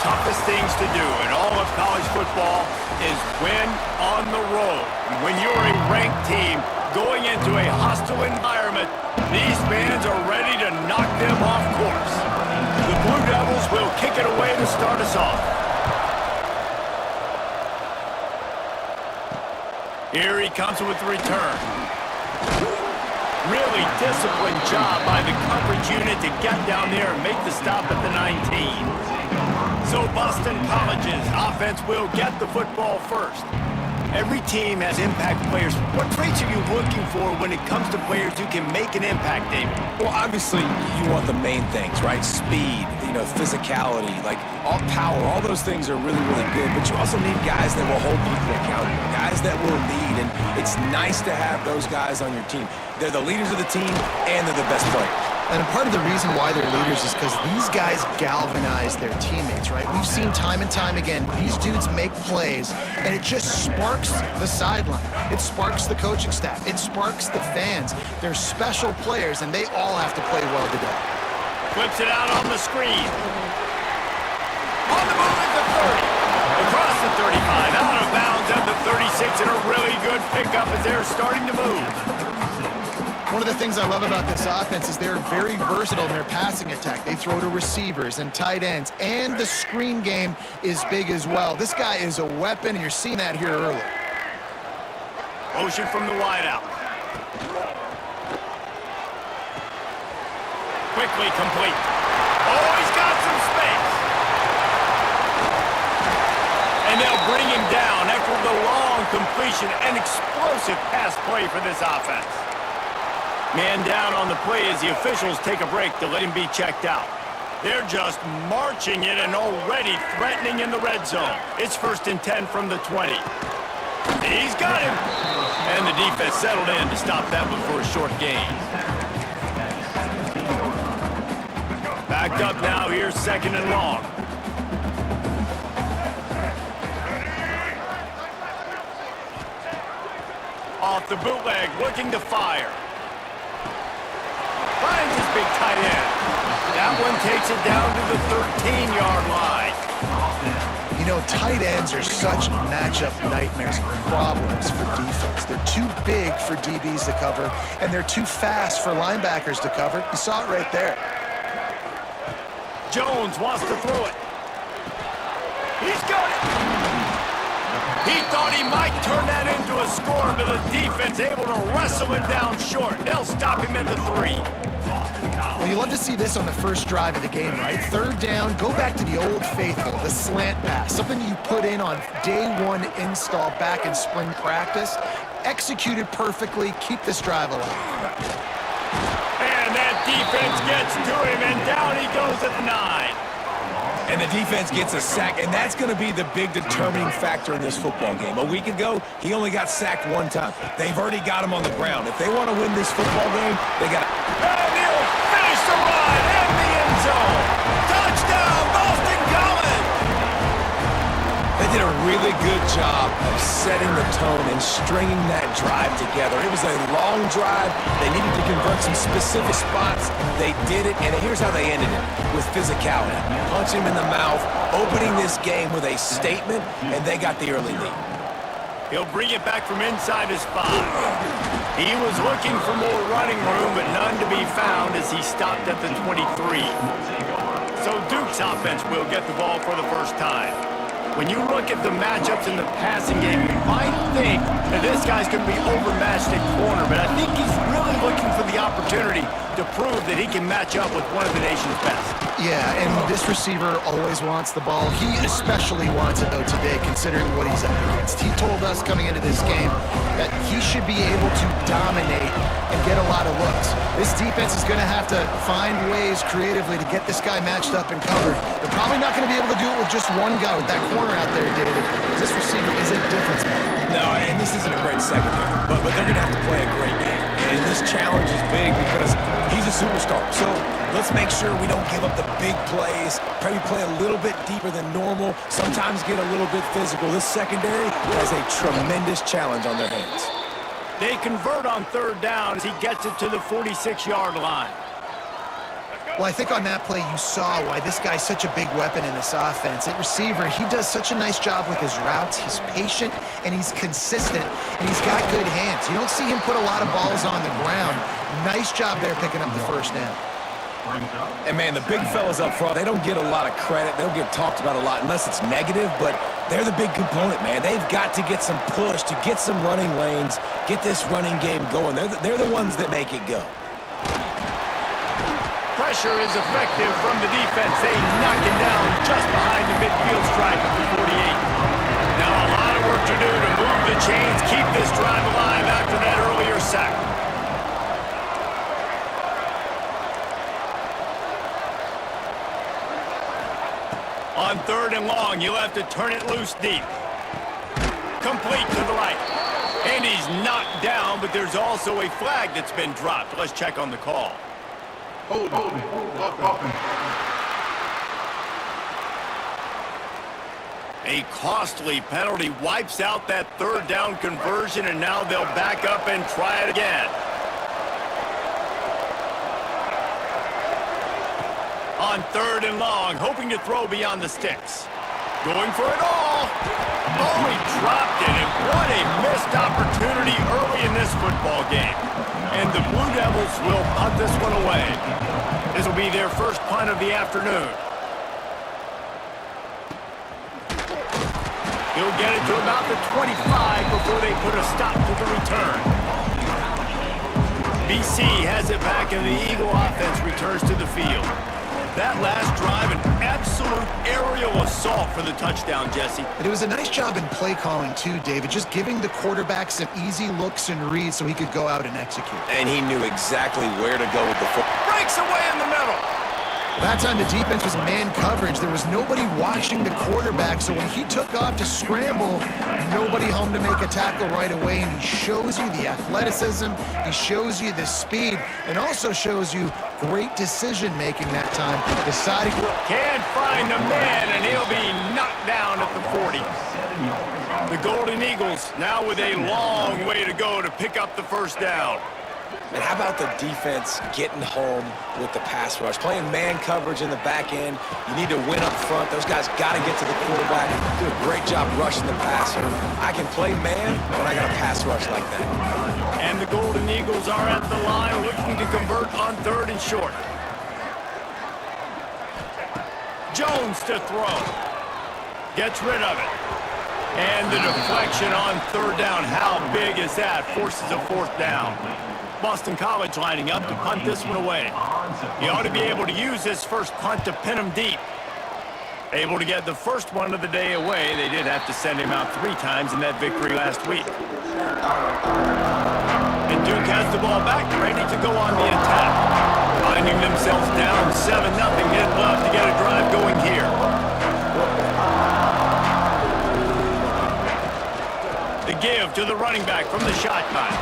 toughest things to do in all of college football is win on the road. When you're a ranked team going into a hostile environment, these fans are ready to knock them off course. The Blue Devils will kick it away to start us off. Here he comes with the return. Really disciplined job by the coverage unit to get down there and make the stop at the 19. So Boston College's offense will get the football first. Every team has impact players. What traits are you looking for when it comes to players who can make an impact, David? Well, obviously, you want the main things, right? Speed, physicality, like all power, all those things are really, really good. But you also need guys that will hold people accountable, guys that will lead. And it's nice to have those guys on your team. They're the leaders of the team, and they're the best players. And part of the reason why they're leaders is because these guys galvanize their teammates, right? We've seen time and time again, these dudes make plays, and it just sparks the sideline. It sparks the coaching staff. It sparks the fans. They're special players, and they all have to play well today. Flips it out on the screen. On the move at the 30. Across the 35, out of bounds at the 36, and a really good pickup as they're starting to move. One of the things I love about this offense is they're very versatile in their passing attack. They throw to receivers and tight ends, and the screen game is big as well. This guy is a weapon, and you're seeing that here early. Motion from the wideout. Quickly complete. Oh, he's got some space. And they'll bring him down after the long completion. An explosive pass play for this offense. Man down on the play as the officials take a break to let him be checked out. They're just marching it and already threatening in the red zone. It's 1st and 10 from the 20. He's got him. And the defense settled in to stop that one for a short gain. Backed up now, here's 2nd and long. Off the bootleg, looking to fire. Finds his big tight end. That one takes it down to the 13-yard line. Tight ends are such matchup nightmares and problems for defense. They're too big for DBs to cover, and they're too fast for linebackers to cover. You saw it right there. Jones wants to throw it. He's got it. He thought he might turn that into a score, but the defense able to wrestle him down short. They'll stop him at the 3. Well, you love to see this on the first drive of the game, right? 3rd down, go back to the old faithful, the slant pass, something you put in on day 1 install back in spring practice. Executed perfectly, keep this drive alive. And that defense gets to him, and down he goes at the 9. And the defense gets a sack, and that's going to be the big determining factor in this football game. A week ago, he only got sacked 1 time. They've already got him on the ground. If they want to win this football game, they got to... And he'll finish the run in the end zone. Touchdown, Boston College! They did a really good job of setting the tone and stringing that drive together. It was a long drive. They needed to convert some specific spots. They did it, and here's how they ended it, with physicality. Punch him in the mouth, opening this game with a statement, and they got the early lead. He'll bring it back from inside his 5. He was looking for more running room, but none to be found as he stopped at the 23. So Duke's offense will get the ball for the first time. When you look at the matchups in the passing game, you might think that this guy's going to be overmatched at corner, but I think he's really looking for the opportunity to prove that he can match up with one of the nation's best. Yeah, and this receiver always wants the ball. He especially wants it, though, today, considering what he's up against. He told us coming into this game that he should be able to dominate and get a lot of looks. This defense is going to have to find ways creatively to get this guy matched up and covered. They're probably not going to be able to do it with just one guy, with that corner out there, David. This receiver is a difference maker. No, and this isn't a great secondary, but they're going to have to play a great game. And this challenge is big because he's a superstar. So let's make sure we don't give up the big plays. Probably play a little bit deeper than normal. Sometimes get a little bit physical. This secondary has a tremendous challenge on their hands. They convert on 3rd down as he gets it to the 46-yard line. Well, I think on that play you saw why this guy's such a big weapon in this offense. At receiver, he does such a nice job with his routes. He's patient, and he's consistent, and he's got good hands. You don't see him put a lot of balls on the ground. Nice job there picking up the first down. And, man, the big fellas up front, they don't get a lot of credit. They don't get talked about a lot unless it's negative, but they're the big component, man. They've got to get some push, to get some running lanes, get this running game going. They're the ones that make it go. Pressure is effective from the defense. They knock him down just behind the midfield stripe of the 48. Now a lot of work to do to move the chains, keep this drive alive after that earlier sack. On 3rd and long, you'll have to turn it loose deep. Complete to the right. And he's knocked down, but there's also a flag that's been dropped. Let's check on the call. A costly penalty wipes out that 3rd down conversion, and now they'll back up and try it again. On 3rd and long, hoping to throw beyond the sticks. Going for it all. Oh, he dropped it, and what a missed opportunity early in this football game. And the Blue Devils will punt this one away. This will be their first punt of the afternoon. He'll get it to about the 25 before they put a stop to the return. BC has it back, and the Eagle offense returns to the field. That last drive, an absolute aerial assault for the touchdown, Jesse. But it was a nice job in play calling too, David, just giving the quarterback some easy looks and reads so he could go out and execute. And he knew exactly where to go with the football. Breaks away in the middle. That time the defense was man coverage. There was nobody watching the quarterback, so when he took off to scramble, nobody home to make a tackle right away, and he shows you the athleticism, he shows you the speed, and also shows you great decision-making that time. Deciding... Can't find a man, and he'll be knocked down at the 40. The Golden Eagles now with a long way to go to pick up the first down. And how about the defense getting home with the pass rush? Playing man coverage in the back end. You need to win up front. Those guys got to get to the quarterback. Do a great job rushing the passer. I can play man, but I got a pass rush like that. And the Golden Eagles are at the line looking to convert on 3rd and short. Jones to throw. Gets rid of it. And the deflection on 3rd down. How big is that? Forces a 4th down. Boston College lining up to punt this one away. He ought to be able to use this first punt to pin him deep. Able to get the first one of the day away. They did have to send him out 3 times in that victory last week. And Duke has the ball back, ready to go on the attack. Finding themselves down 7-0. They'd love to get a drive going here. The give to the running back from the shotgun.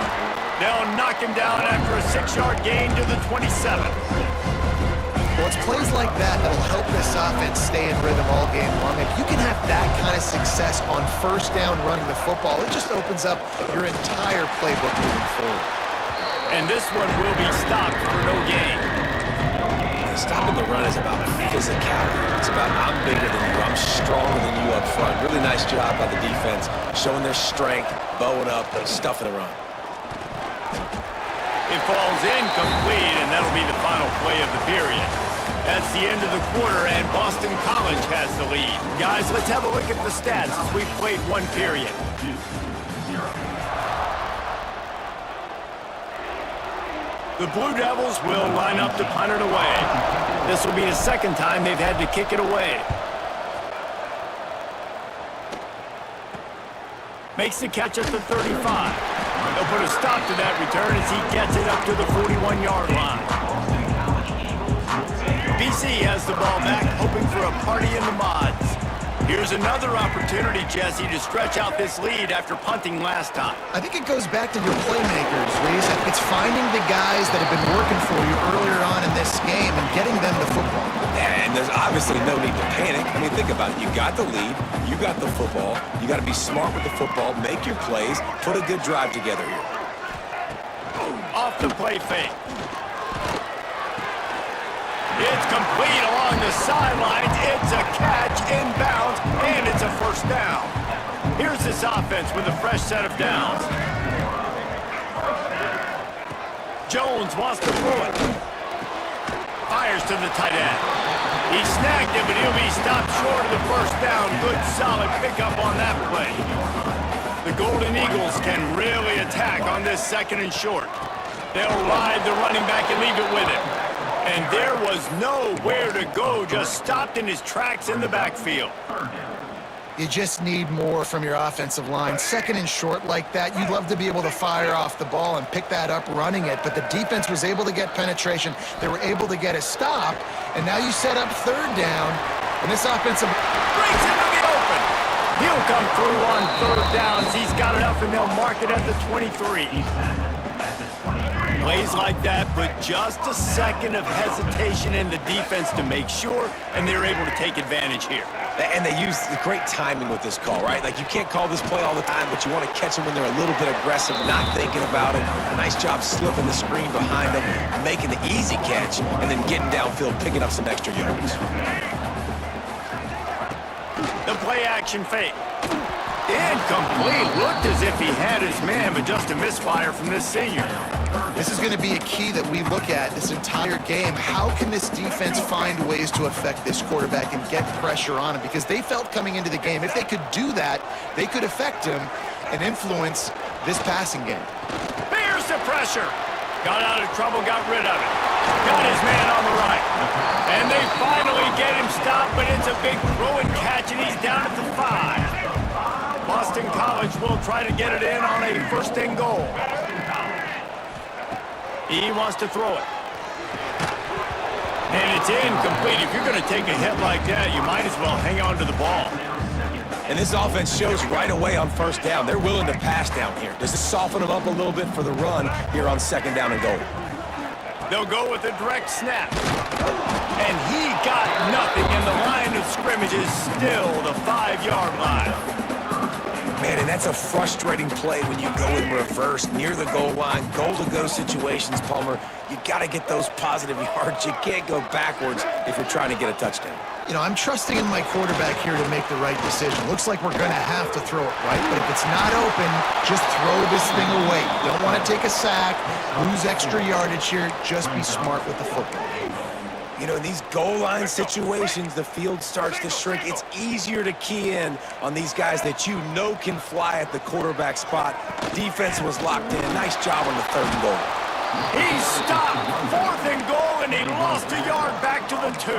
They'll knock him down after a 6-yard gain to the 27. Well, it's plays like that that'll help this offense stay in rhythm all game long. If you can have that kind of success on 1st down running the football, it just opens up your entire playbook moving forward. And this one will be stopped for no gain. Stopping the run is about physicality. It's about I'm bigger than you, I'm stronger than you up front. Really nice job by the defense, showing their strength, bowing up, stuffing the run. It falls incomplete, and that'll be the final play of the period. That's the end of the quarter, and Boston College has the lead. Guys, let's have a look at the stats as we've played 1 period. The Blue Devils will line up to punt it away. This will be the 2nd time they've had to kick it away. Makes the catch at the 35. They'll put a stop to that return as he gets it up to the 41-yard line. BC has the ball back, hoping for a party in the mods. Here's another opportunity, Jesse, to stretch out this lead after punting last time. I think it goes back to your playmakers, Reese. It's finding the guys that have been working for you earlier on in this game and getting them the football. And there's obviously no need to panic. I mean, think about it. You got the lead. You got the football. You got to be smart with the football. Make your plays. Put a good drive together here. Boom. Off the play fake. It's complete along the sidelines. It's a catch inbounds, and it's a first down. Here's this offense with a fresh set of downs. Jones wants to throw it. Fires to the tight end. He snagged it, but he'll be stopped short of the first down. Good, solid pickup on that play. The Golden Eagles can really attack on this second and short. They'll ride the running back and leave it with him. And there was nowhere to go, just stopped in his tracks in the backfield. You just need more from your offensive line. Second and short like that, you'd love to be able to fire off the ball and pick that up running it, but the defense was able to get penetration. They were able to get a stop, and now you set up third down, and this offensive... Breaks into the open. He'll come through on third downs. He's got enough, and they'll mark it at the 23. Plays like that, but just a second of hesitation in the defense to make sure, and they're able to take advantage here. And they use great timing with this call, right? Like, you can't call this play all the time, but you want to catch them when they're a little bit aggressive, not thinking about it. Nice job slipping the screen behind them, making the easy catch, and then getting downfield, picking up some extra yards. The play action fake. Incomplete. Looked as if he had his man, but just a misfire from this senior. This is going to be a key that we look at this entire game. How can this defense find ways to affect this quarterback and get pressure on him? Because they felt coming into the game, if they could do that, they could affect him and influence this passing game. Bears the pressure. Got out of trouble, got rid of it. Got his man on the right. And they finally get him stopped, but it's a big throw and catch, and he's down at the 5. Boston College will try to get it in on a first and goal. He wants to throw it. And it's incomplete. If you're going to take a hit like that, you might as well hang on to the ball. And this offense shows right away on first down. They're willing to pass down here. Does this soften them up a little bit for the run here on second down and goal? They'll go with a direct snap. And he got nothing, and the line of scrimmage is still the 5-yard line. Man, and that's a frustrating play when you go in reverse near the goal line, goal-to-go situations, Palmer. You got to get those positive yards. You can't go backwards if you're trying to get a touchdown. You know, I'm trusting in my quarterback here to make the right decision. Looks like we're going to have to throw it, right? But if it's not open, just throw this thing away. You don't want to take a sack, lose extra yardage here. Just be smart with the football. You know, in these goal line situations, the field starts to shrink. It's easier to key in on these guys that you know can fly at the quarterback spot. Defense was locked in. Nice job on the third and goal. He stopped. Fourth and goal, and he lost a yard back to the 2.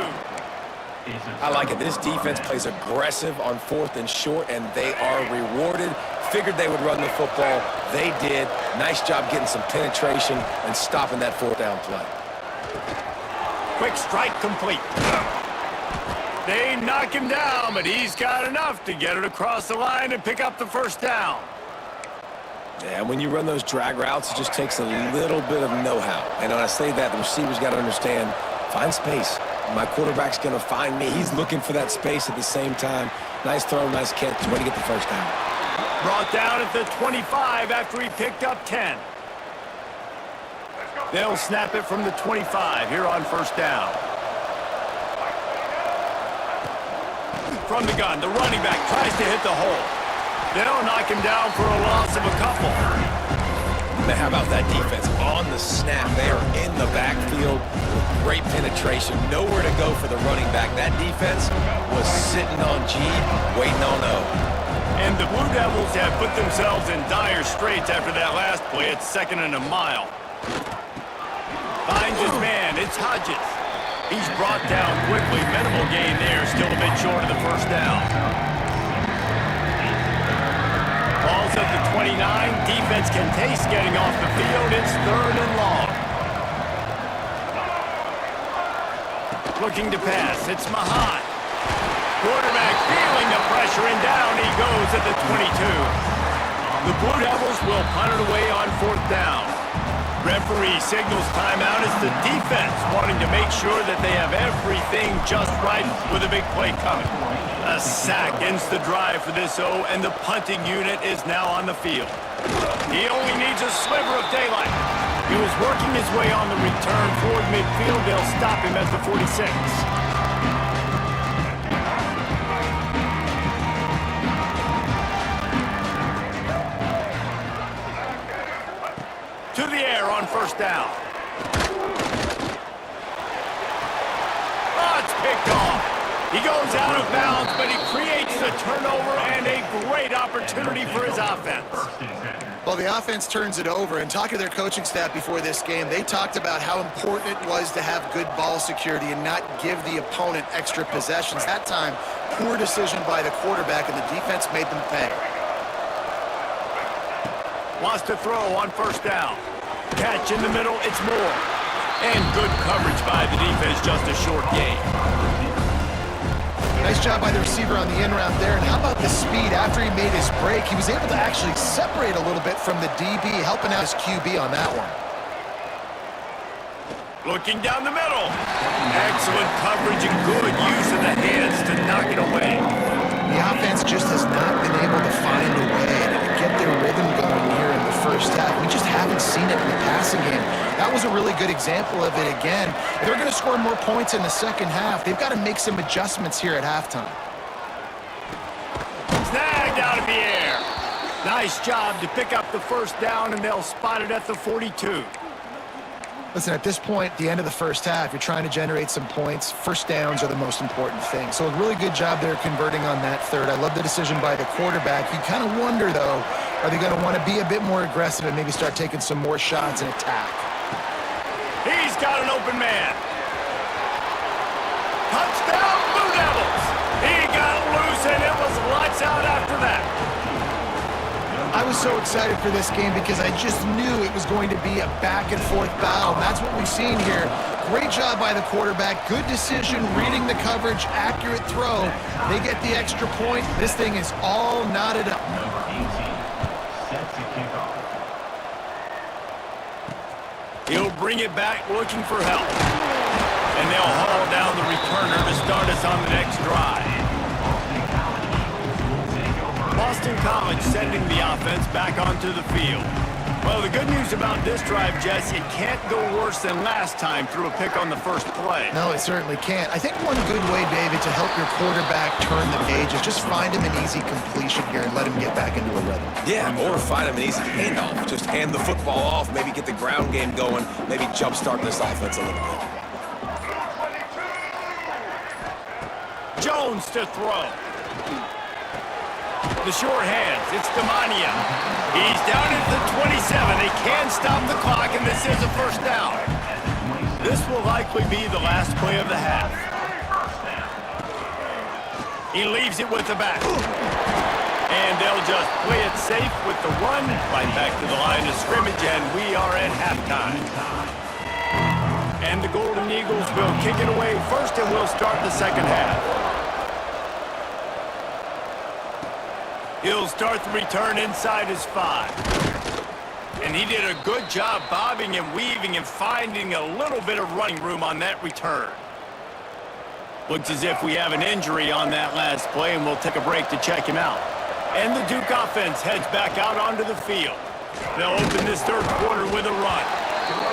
I like it. This defense plays aggressive on fourth and short, and they are rewarded. Figured they would run the football. They did. Nice job getting some penetration and stopping that fourth down play. Quick strike complete. They knock him down, but he's got enough to get it across the line and pick up the first down. Yeah, when you run those drag routes, it just takes a little bit of know-how. And when I say that, the receivers got to understand, find space. My quarterback's going to find me. He's looking for that space at the same time. Nice throw, nice catch. Way to get the first down. Brought down at the 25 after he picked up 10. They'll snap it from the 25 here on first down. From the gun, the running back tries to hit the hole. They'll knock him down for a loss of a couple. Man, how about that defense? On the snap, they are in the backfield with great penetration. Nowhere to go for the running back. That defense was sitting on G, waiting on O. And the Blue Devils have put themselves in dire straits after that last play. It's second and a mile. Finds his man. It's Hodges. He's brought down quickly. Minimal gain there. Still a bit short of the first down. Ball's at the 29. Defense can taste getting off the field. It's third and long. Looking to pass. It's Mahan. Quarterback feeling the pressure, and down he goes at the 22. The Blue Devils will punt it away on fourth down. Referee signals timeout as the defense wanting to make sure that they have everything just right with a big play coming. A sack ends the drive for this O, and the punting unit is now on the field. He only needs a sliver of daylight. He'll was working his way on the return toward midfield. They'll stop him at the 46. To the air on first down. Oh, it's picked off. He goes out of bounds, but he creates the turnover and a great opportunity for his offense. Well, the offense turns it over, and talking to their coaching staff before this game, they talked about how important it was to have good ball security and not give the opponent extra possessions. That time, poor decision by the quarterback, and the defense made them pay. Wants to throw on first down. Catch in the middle, it's Moore. And good coverage by the defense, just a short gain. Nice job by the receiver on the in route there. And how about the speed? After he made his break, he was able to actually separate a little bit from the DB, helping out his QB on that one. Looking down the middle. Excellent coverage and good use of the hands to knock it away. The offense just has not been able to find a way to get their rhythm going here in the first half. We just haven't seen it in the passing game. That was a really good example of it again. If they're going to score more points in the second half, they've got to make some adjustments here at halftime. Snagged out of the air. Nice job to pick up the first down, and they'll spot it at the 42. Listen, at this point, the end of the first half, you're trying to generate some points. First downs are the most important thing. So a really good job there converting on that third. I love the decision by the quarterback. You kind of wonder, though, are they going to want to be a bit more aggressive and maybe start taking some more shots and attack? He's got an open man. Touchdown, Blue Devils. He got loose, and it was lights out after that. I was so excited for this game because I just knew it was going to be a back-and-forth battle. And that's what we've seen here. Great job by the quarterback. Good decision, reading the coverage, accurate throw. They get the extra point. This thing is all knotted up. He'll bring it back looking for help. And they'll haul down the returner to start us on the next drive. Boston College sending the offense back onto the field. Well, the good news about this drive, Jesse, it can't go worse than last time through a pick on the first play. No, it certainly can't. I think one good way, David, to help your quarterback turn the page is just find him an easy completion here and let him get back into a rhythm. Yeah, or find him an easy handoff. Just hand the football off, maybe get the ground game going, maybe jumpstart this offense a little bit. Jones to throw. The short hands, it's Demania. He's down at the 27. They can stop the clock, and this is a first down. This will likely be the last play of the half. He leaves it with the back. And they'll just play it safe with the run right back to the line of scrimmage, and we are at halftime. And the Golden Eagles will kick it away first, and we'll start the second half. He'll start the return inside his 5. And he did a good job bobbing and weaving and finding a little bit of running room on that return. Looks as if we have an injury on that last play, and we'll take a break to check him out. And the Duke offense heads back out onto the field. They'll open this third quarter with a run.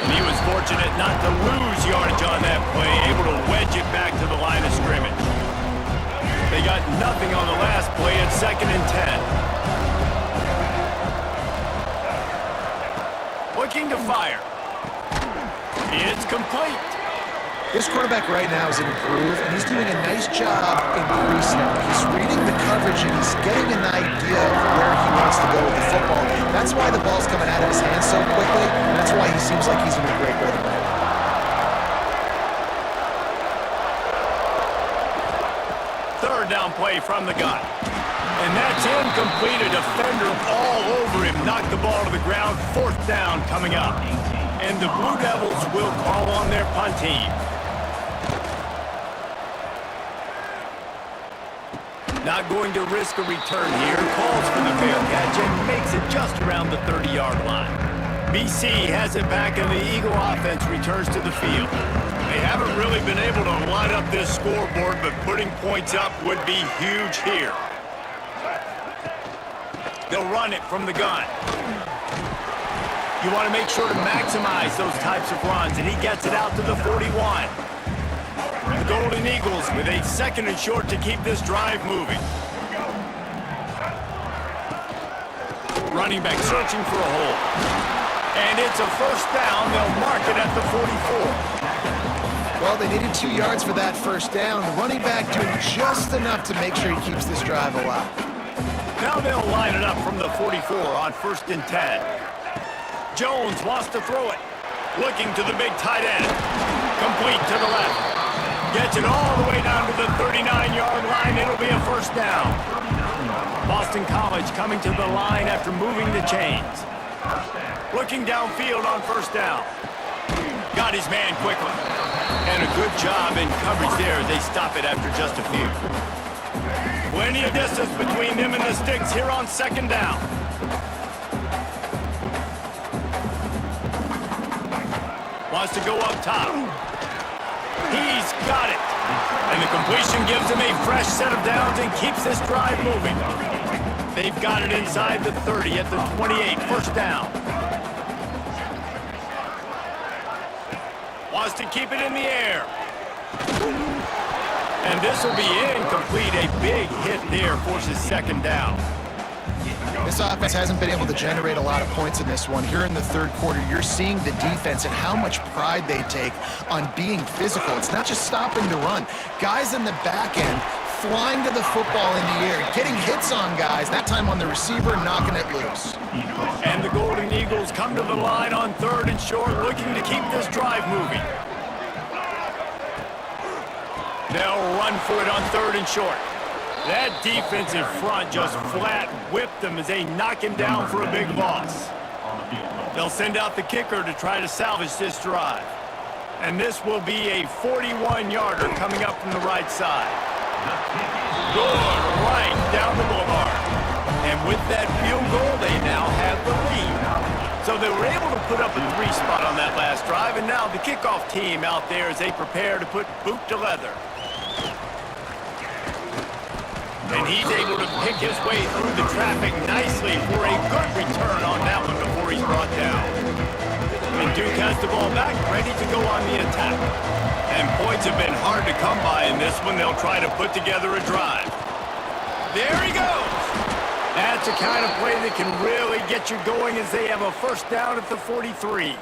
And he was fortunate not to lose yardage on that play, able to wedge it back to the line of scrimmage. They got nothing on the last play at 2nd and 10. Looking to fire. It's complete. This quarterback right now is in a groove, and he's doing a nice job increasing. He's reading the coverage, and he's getting an idea of where he wants to go with the football. That's why the ball's coming out of his hands so quickly, and that's why he seems like he's in a great rhythm right now. Third down play from the gun. And that's incomplete. A defender all over him. Knocked the ball to the ground. 4th down coming up. And the Blue Devils will call on their punt team. Not going to risk a return here. Calls for the fair catch and makes it just around the 30-yard line. BC has it back, and the Eagle offense returns to the field. They haven't really been able to line up this scoreboard, but putting points up would be huge here. They'll run it from the gun. You want to make sure to maximize those types of runs, and he gets it out to the 41. The Golden Eagles with a 2nd and short to keep this drive moving. Running back searching for a hole. And it's a first down. They'll mark it at the 44. Well, they needed 2 yards for that first down. The running back doing just enough to make sure he keeps this drive alive. Now they'll line it up from the 44 on 1st and 10. Jones wants to throw it. Looking to the big tight end. Complete to the left. Gets it all the way down to the 39-yard line. It'll be a first down. Boston College coming to the line after moving the chains. Looking downfield on first down. Got his man quickly. And a good job in coverage there. They stop it after just a few. Plenty of distance between them and the sticks here on 2nd down. Wants to go up top. He's got it. And the completion gives him a fresh set of downs and keeps this drive moving. They've got it inside the 30 at the 28, first down. Wants to keep it in the air. And this will be incomplete. A big hit there forces 2nd down. This offense hasn't been able to generate a lot of points in this one. Here in the 3rd quarter, you're seeing the defense and how much pride they take on being physical. It's not just stopping the run. Guys in the back end flying to the football in the air, getting hits on guys, that time on the receiver, knocking it loose. And the Golden Eagles come to the line on 3rd and short, looking to keep this drive moving. They'll run for it on 3rd and short. That defensive front just flat whipped them as they knock him down for a big loss. They'll send out the kicker to try to salvage this drive. And this will be a 41-yarder coming up from the right side. Good, right down the boulevard. And with that field goal, they now have the lead. So they were able to put up a 3 spot on that last drive, and now the kickoff team out there as they prepare to put boot to leather. And he's able to pick his way through the traffic nicely for a good return on that one before he's brought down. And Duke has the ball back, ready to go on the attack. And points have been hard to come by in this one. They'll try to put together a drive. There he goes! That's the kind of play that can really get you going as they have a first down at the 43.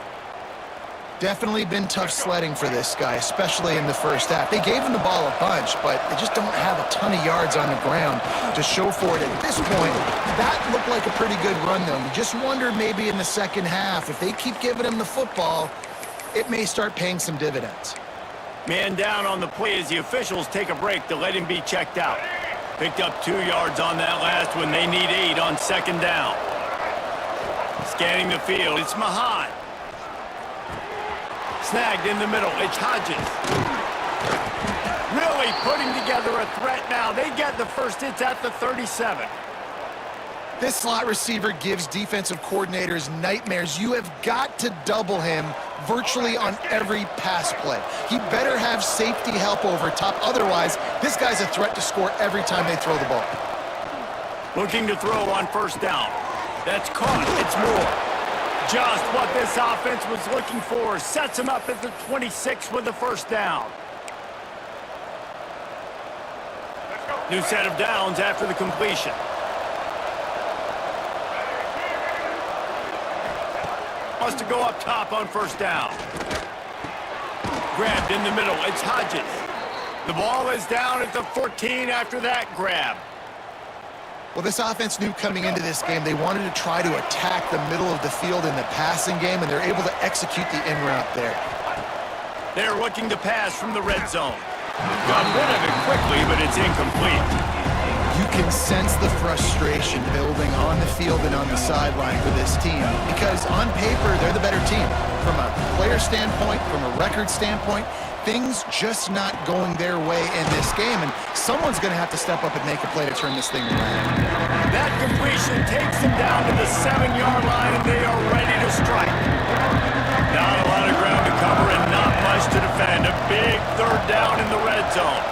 Definitely been tough sledding for this guy, especially in the first half. They gave him the ball a bunch, but they just don't have a ton of yards on the ground to show for it at this point. That looked like a pretty good run, though. You just wonder maybe in the second half, if they keep giving him the football, it may start paying some dividends. Man down on the play as the officials take a break to let him be checked out. Picked up 2 yards on that last one. They need 8 on 2nd down. Scanning the field, it's Mahan. Snagged in the middle, it's Hodges. Really putting together a threat now. They get the first hits at the 37. This slot receiver gives defensive coordinators nightmares. You have got to double him virtually on every pass play. He better have safety help over top. Otherwise, this guy's a threat to score every time they throw the ball. Looking to throw on first down. That's caught. It's Moore. Just what this offense was looking for. Sets him up at the 26 with the first down. New set of downs after the completion. Wants to go up top on first down. Grabbed in the middle. It's Hodges. The ball is down at the 14 after that grab. Well, this offense knew coming into this game they wanted to try to attack the middle of the field in the passing game, and they're able to execute the in route there. They're looking to pass from the red zone. Got rid of it quickly, but it's incomplete. You can sense the frustration building on the field and on the sideline for this team because on paper, they're the better team. From a player standpoint, from a record standpoint, things just not going their way in this game, and someone's going to have to step up and make a play to turn this thing around. That completion takes them down to the 7-yard line, and they are ready to strike. Not a lot of ground to cover and not much to defend. A big third down in the red zone.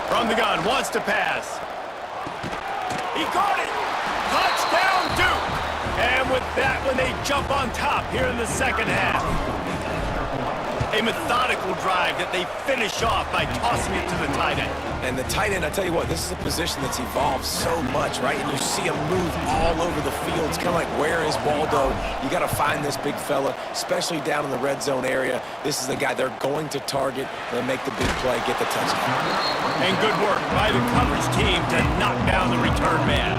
From the gun, wants to pass. He caught it! Touchdown, Duke! And with that when they jump on top here in the second half. A methodical drive that they finish off by tossing it to the tight end. And the tight end, I tell you what, this is a position that's evolved so much, right? And you see him move all over the field. It's kind of like, where is Waldo? You got to find this big fella, especially down in the red zone area. This is the guy they're going to target. They'll make the big play, get the touchdown. And good work by the coverage team to knock down the return man.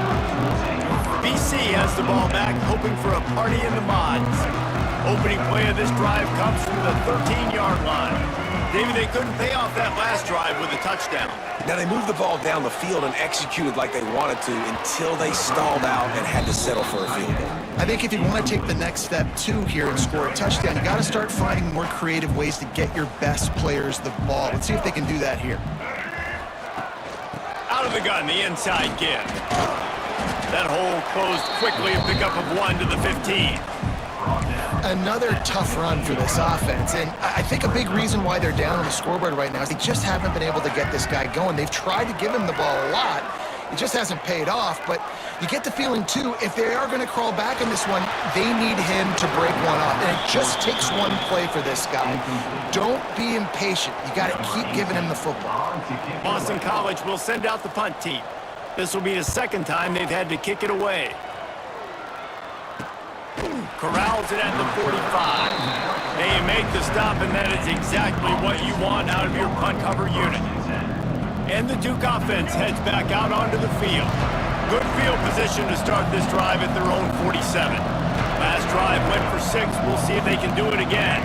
BC has the ball back, hoping for a party in the mods. Opening play of this drive comes from the 13-yard line. Maybe they couldn't pay off that last drive with a touchdown. Now, they moved the ball down the field and executed like they wanted to until they stalled out and had to settle for a field goal. I think if you want to take the next step, too, here and score a touchdown, you got to start finding more creative ways to get your best players the ball. Let's see if they can do that here. Out of the gun, the inside give. That hole closed quickly, a pickup of 1 to the 15. Another tough run for this offense, and I think a big reason why they're down on the scoreboard right now is they just haven't been able to get this guy going. They've tried to give him the ball a lot. It just hasn't paid off, but you get the feeling, too, if they are going to crawl back in this one, they need him to break one off, and it just takes one play for this guy. Don't be impatient. You got to keep giving him the football. Boston College will send out the punt team. This will be the second time they've had to kick it away. Corrals it at the 45. They make the stop, and that is exactly what you want out of your punt cover unit. And the Duke offense heads back out onto the field. Good field position to start this drive at their own 47. Last drive went for 6. We'll see if they can do it again.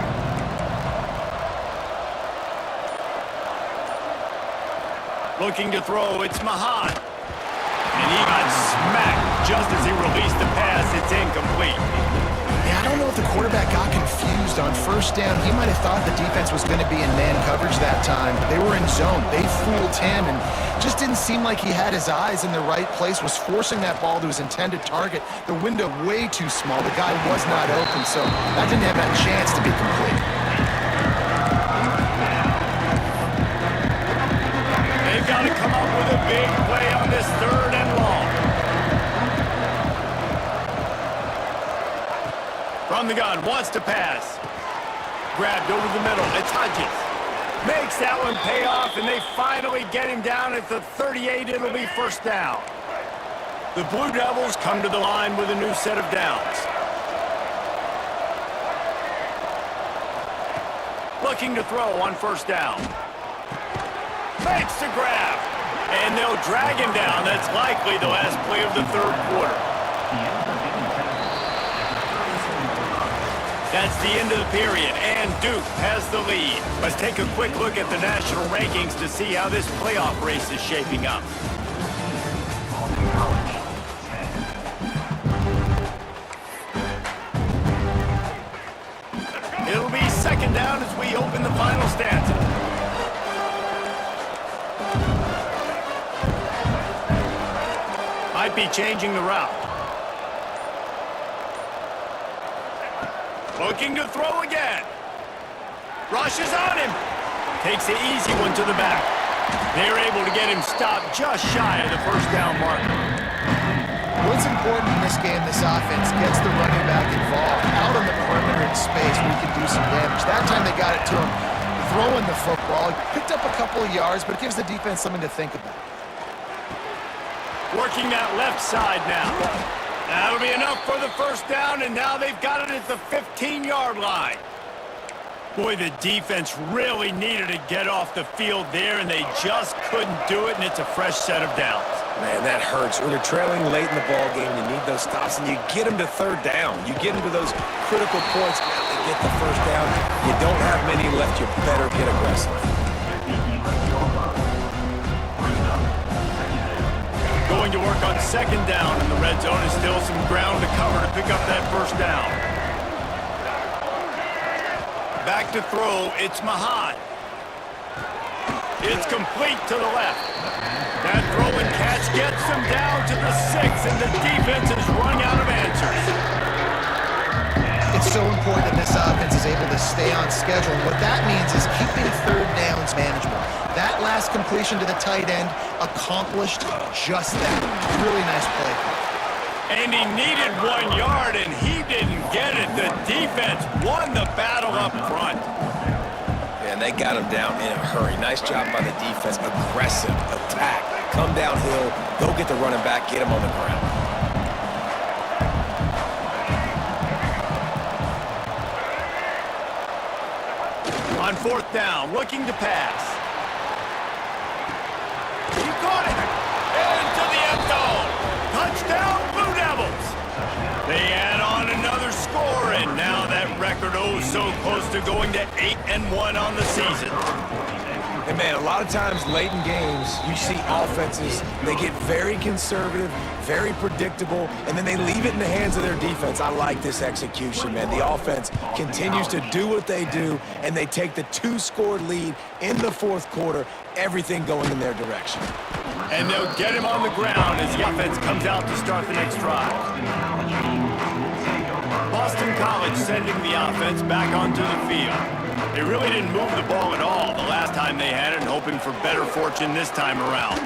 Looking to throw, it's Mahan. And he got smacked just as he released the pass. It's incomplete. Yeah, I don't know if the quarterback got confused on first down. He might have thought the defense was going to be in man coverage that time. They were in zone. They fooled him and just didn't seem like he had his eyes in the right place, was forcing that ball to his intended target. The window way too small. The guy was not open, so that didn't have a chance to be complete. They've got to come up with a big play on this 3rd and long. From the gun, wants to pass. Grabbed over the middle, it's Hodges. Makes that one pay off, and they finally get him down at the 38. It'll be first down. The Blue Devils come to the line with a new set of downs. Looking to throw on first down. Makes the grab, and they'll drag him down. That's likely the last play of the 3rd quarter. That's the end of the period, and Duke has the lead. Let's take a quick look at the national rankings to see how this playoff race is shaping up. It'll be second down as we open the final stanza. Might be changing the route. Looking to throw again. Rushes on him. Takes the easy one to the back. They're able to get him stopped just shy of the first down marker. What's important in this game, this offense gets the running back involved out on the perimeter in space where he can do some damage. That time they got it to him throwing the football. Picked up a couple of yards, but it gives the defense something to think about. Working that left side now. That'll be enough for the first down, and now they've got it at the 15-yard line. Boy, the defense really needed to get off the field there, and they just couldn't do it, and it's a fresh set of downs. Man, that hurts. When you're trailing late in the ball game, you need those stops, and you get them to 3rd down. You get them to those critical points, to get the first down. You don't have many left. You better get aggressive. Going to work on second down in the red zone, is still some ground to cover to pick up that first down. Back to throw, it's Mahan. It's complete to the left. That throw and catch gets them down to the 6, and the defense is running out of answers. It's so important that this offense is able to stay on schedule. What that means is keeping 3rd downs manageable. That last completion to the tight end accomplished just that. Really nice play. And he needed 1 yard, and he didn't get it. The defense won the battle up front. And they got him down in a hurry. Nice job by the defense. Aggressive attack. Come downhill. Go get the running back. Get him on the ground. On 4th down, looking to pass. He caught it. Into the end zone. Touchdown, Blue Devils. They add on another score, and now that record so close to going to 8-1 on the season. And man, a lot of times late in games, you see offenses, they get very conservative, very predictable, and then they leave it in the hands of their defense. I like this execution, man. The offense continues to do what they do, and they take the 2-score lead in the 4th quarter, everything going in their direction. And they'll get him on the ground as the offense comes out to start the next drive. Boston College sending the offense back onto the field. They really didn't move the ball at all the last time they had it, and hoping for better fortune this time around.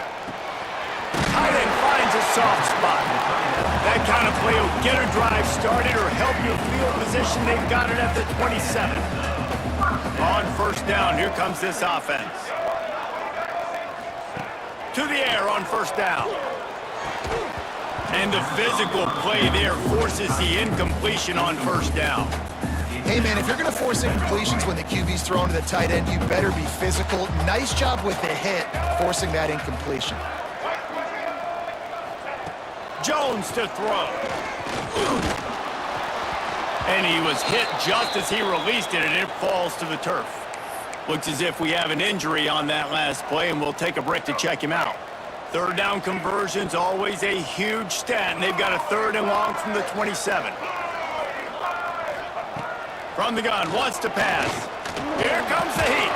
Tight end finds a soft spot. That kind of play will get a drive started or help your field position. They've got it at the 27. On 1st down, here comes this offense. To the air on 1st down. And the physical play there forces the incompletion on 1st down. Hey, man, if you're going to force incompletions when the QB's thrown to the tight end, you better be physical. Nice job with the hit, forcing that incompletion. Jones to throw. And he was hit just as he released it, and it falls to the turf. Looks as if we have an injury on that last play, and we'll take a break to check him out. 3rd down conversion's always a huge stat, and they've got a 3rd and long from the 27. From the gun, wants to pass. Here comes the heat.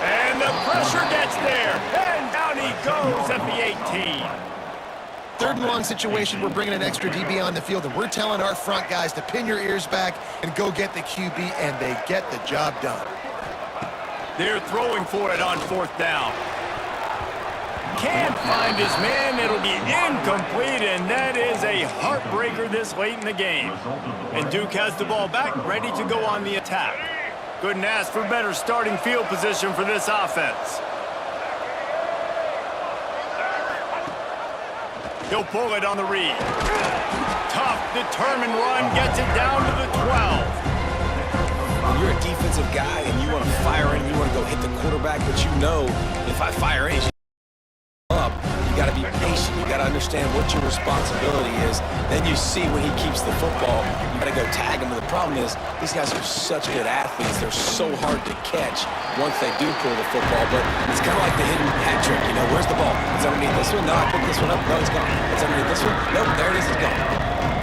And the pressure gets there. And down he goes at the 18. 3rd and long situation, we're bringing an extra DB on the field, and we're telling our front guys to pin your ears back and go get the QB, and they get the job done. They're throwing for it on 4th down. Can't find his man. It'll be incomplete, and that is a heartbreaker this late in the game. And Duke has the ball back, ready to go on the attack. Couldn't ask for better starting field position for this offense. He'll pull it on the read. Tough, determined run, gets it down to the 12. When you're a defensive guy and you want to fire in, you want to go hit the quarterback, but you know if I fire in, you got to be patient. You got to understand what your responsibility is. Then you see when he keeps the football, you got to go tag him. But the problem is these guys are such good athletes. They're so hard to catch once they do pull the football. But it's kind of like the hidden hat trick. You know, where's the ball? It's underneath this one. No, I picked this one up. No, it's gone. It's underneath this one. Nope, there it is. It's gone.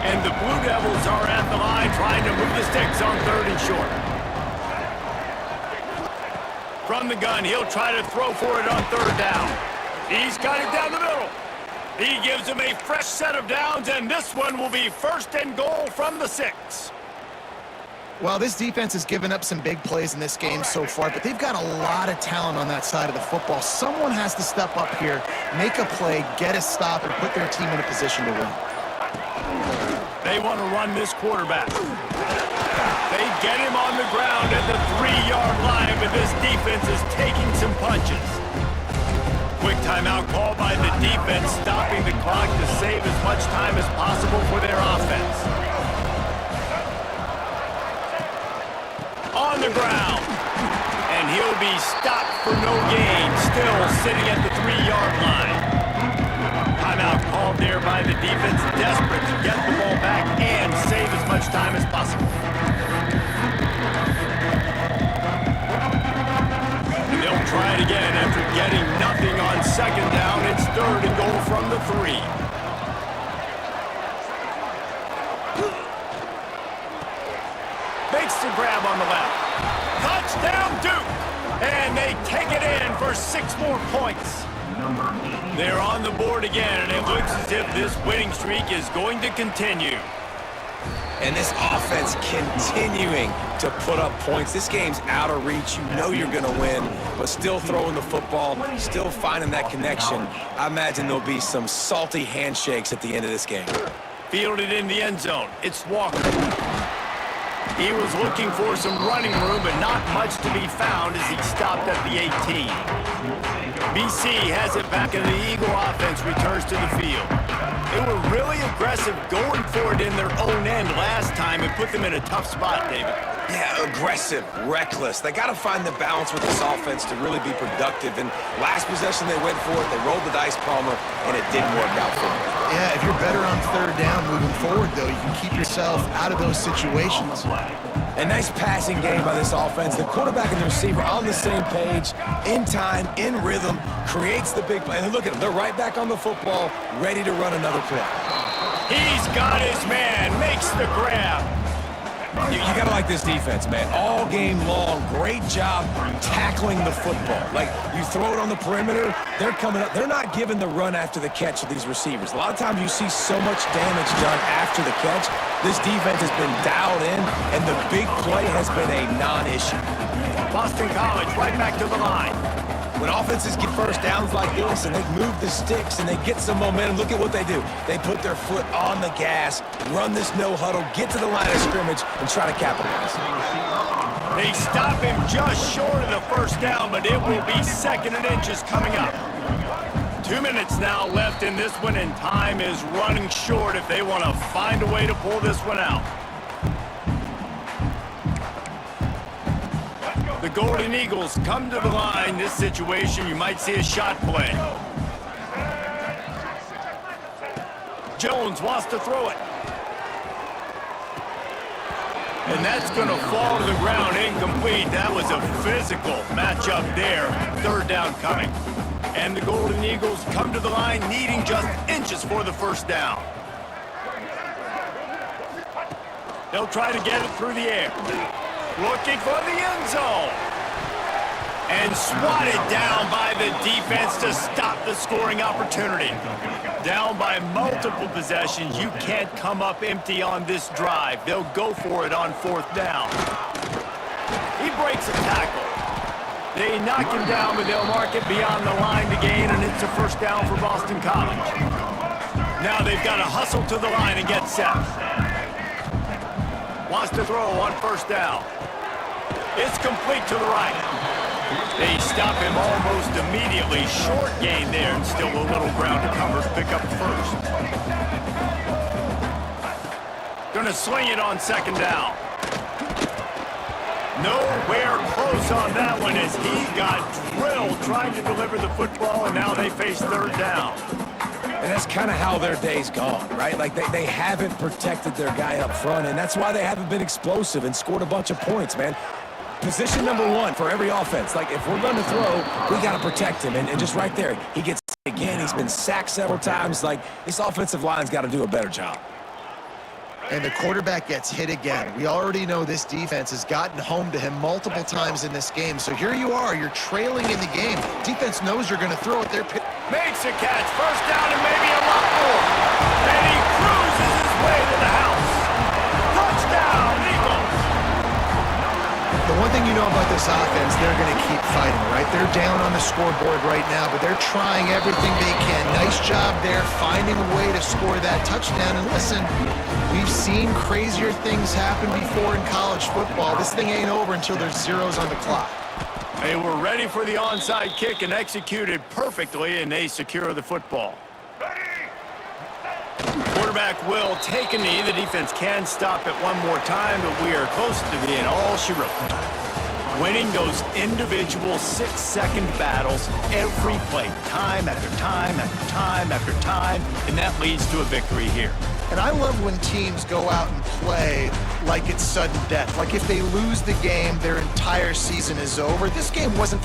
And the Blue Devils are at the line trying to move the sticks on 3rd and short. From the gun, he'll try to throw for it on 3rd down. He's got it down the middle. He gives him a fresh set of downs, and this one will be 1st and goal from the 6. Well, this defense has given up some big plays in this game so far, but they've got a lot of talent on that side of the football. Someone has to step up here, make a play, get a stop, and put their team in a position to win. They want to run this quarterback. They get him on the ground at the 3-yard line, but this defense is taking some punches. Quick timeout call by the defense, stopping the clock to save as much time as possible for their offense. On the ground. And he'll be stopped for no gain, still sitting at the 3-yard line. Timeout called there by the defense, desperate to get the ball back and save as much time as possible. They'll try it again after getting nothing on 2nd down. It's 3rd and goal from the 3. Makes the grab on the left. Touchdown, Duke! And they take it in for 6 more points. They're on the board again, and it looks as if this winning streak is going to continue. And this offense continuing to put up points. This game's out of reach. You know you're going to win, but still throwing the football, still finding that connection. I imagine there'll be some salty handshakes at the end of this game. Fielded in the end zone. It's Walker. He was looking for some running room, but not much to be found as he stopped at the 18. BC has it back, and the Eagle offense returns to the field. They were really aggressive going for it in their own end last time and put them in a tough spot, David. Yeah, aggressive, reckless. They got to find the balance with this offense to really be productive. And last possession they went for it, they rolled the dice, Palmer, and it didn't work out for them. Yeah, if you're better on third down moving forward, though, you can keep yourself out of those situations. A nice passing game by this offense. The quarterback and the receiver on the same page, in time, in rhythm, creates the big play. And look at them. They're right back on the football, ready to run another play. He's got his man, makes the grab. You got to like this defense, man. All game long, great job tackling the football. Like, you throw it on the perimeter, they're coming up. They're not giving the run after the catch of these receivers. A lot of times you see so much damage done after the catch. This defense has been dialed in, and the big play has been a non-issue. Boston College right back to the line. When offenses get first downs like this and they move the sticks and they get some momentum, look at what they do. They put their foot on the gas, run this no huddle, get to the line of scrimmage, and try to capitalize. They stop him just short of the first down, but it will be second and inches coming up. 2 minutes now left in this one, and time is running short if they want to find a way to pull this one out. The Golden Eagles come to the line. This situation, you might see a shot play. Jones wants to throw it. And that's going to fall to the ground incomplete. That was a physical matchup there. Third down coming. And the Golden Eagles come to the line needing just inches for the first down. They'll try to get it through the air. Looking for the end zone. And swatted down by the defense to stop the scoring opportunity. Down by multiple possessions. You can't come up empty on this drive. They'll go for it on fourth down. He breaks a tackle. They knock him down, but they'll mark it beyond the line to gain, and it's a first down for Boston College. Now they've got to hustle to the line and get set. Wants to throw on first down. It's complete to the right. They stop him almost immediately. Short gain there, and still a little ground to cover to pick up first. Gonna swing it on second down. Nowhere close on that one as he got drilled trying to deliver the football, and now they face third down. And that's kind of how their day's gone, right? Like, they haven't protected their guy up front, and that's why they haven't been explosive and scored a bunch of points, man. Position number one for every offense. Like, if we're going to throw, we got to protect him. And just right there, he gets again. He's been sacked several times. Like, this offensive line's got to do a better job. And the quarterback gets hit again. We already know this defense has gotten home to him multiple times in this game. So here you are, you're trailing in the game. Defense knows you're going to throw it. Makes a catch, first down and maybe a lot more. And he cruises his way to the house. Touchdown, Eagles. The one thing you know about this offense, they're going to keep fighting, right? They're down on the scoreboard right now, but they're trying everything they can. Nice job there, finding a way to score that touchdown. And listen, we've seen crazier things happen before in college football. This thing ain't over until there's zeros on the clock. They were ready for the onside kick and executed perfectly, and they secure the football. Quarterback will take a knee. The defense can stop it one more time, but we are close to being all she wrote. Winning those individual 6-second battles every play, time after time after time after time, and that leads to a victory here. And I love when teams go out and play like it's sudden death. Like if they lose the game, their entire season is over. This game wasn't